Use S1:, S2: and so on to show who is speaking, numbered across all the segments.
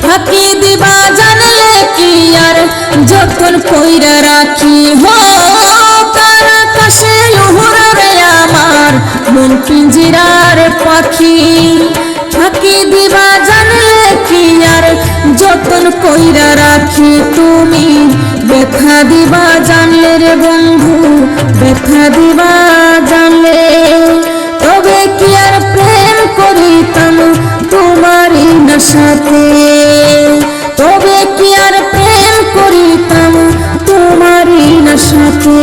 S1: ফাঁকি দিবা জানলে কি আর যতন কইরা রাখি হো তার আকাশে উড়ে আমার মন পিঞ্জিরার পাখি। ফাঁকি দিবা জানলে কি আর যতন কইরা রাখি তুমি ব্যথা দিবা জানলে রে বন্ধু ব্যথা দিবা জানলে তবে কি আর প্রেম করিতাম তোমারই সাথে তবে কি আর প্রেম করিতাম তোমারই সাথে।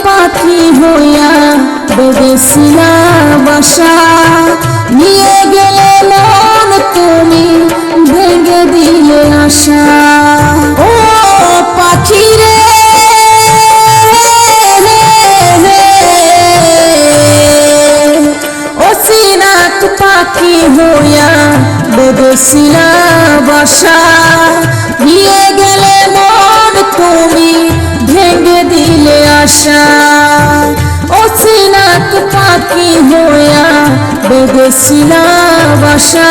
S1: পাখি হইয়া বেদেশিয়া বাসা নিয়ে গেলে মন তুমি ভেঙে দিলে আশা। ও পাখি রে অচিনাত পাখি হইয়া বেদেশিয়া বাসা নিয়ে গেলে মন তুমি ভেঙে দিলে আশা। অচিনাত পাখি হইয়া বেদেশিয়া বাসা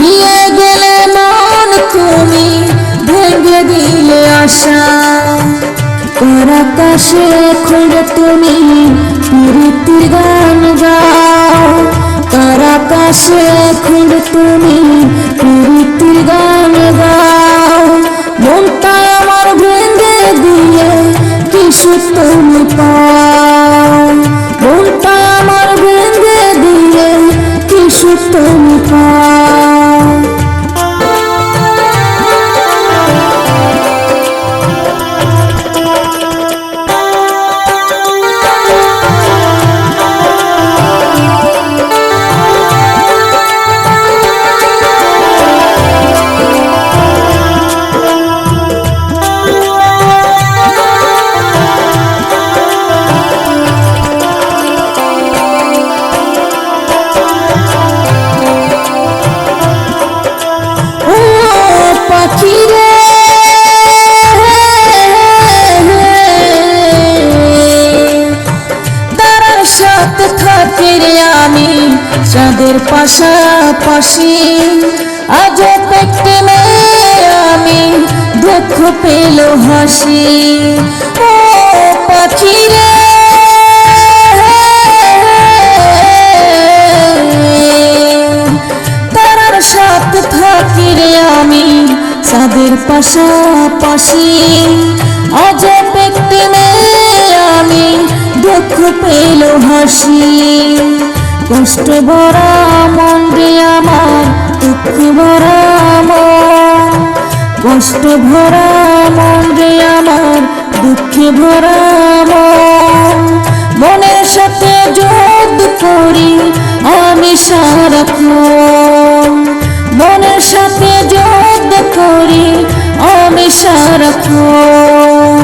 S1: নিয়ে গেলে মন তুমি ভেঙে দিলে আশা। কার আকাশে খুঁড়ে তুমি প্রীতির গান গাও কার আকাশে খুঁড়ে তুমি প্রীতির গান গাও মনটা আমার ভেঙে দিয়ে কিছু তুমি পাও মনটা আমার ভেঙে দিয়ে কিছু তুমি পাও। চাঁদের পাশাপাশি আজ পেটে আমি দুঃখ পেল হাসি। ও পাখি রে তারার সাথে থাকি রে আমি চাঁদের পাশাপাশি আজ পেটে আমি দুঃখ পেল হাসি। কষ্ট ভরা মন রে আমার দুঃখ ভরা মন কষ্ট ভরা মন রে আমার দুঃখে ভরা মন মনের সাথে যুদ্ধ করি আমি সারাক্ষণ মনের সাথে যুদ্ধ করি আমি সারাক্ষণ।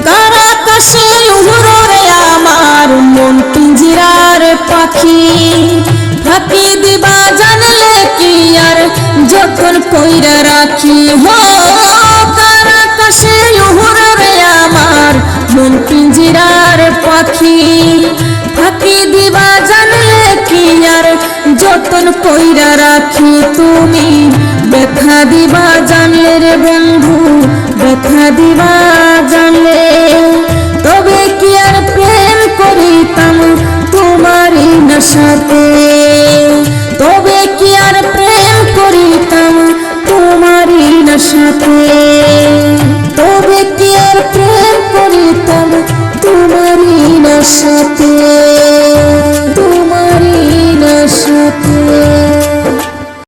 S1: কার আকাশে উড়ে রে আমার মন পিঞ্জিরার পাখি ফাঁকি দিবা জানলে কি আর যখন কইরা রাখি হো কার আকাশে উড়ে রে আমার মন পিঞ্জিরার পাখি ফাঁকি দিবা জানলে কি আর দিবা জানলে তবে কি আর প্রেম করিতাম তোমারই নেশাতে।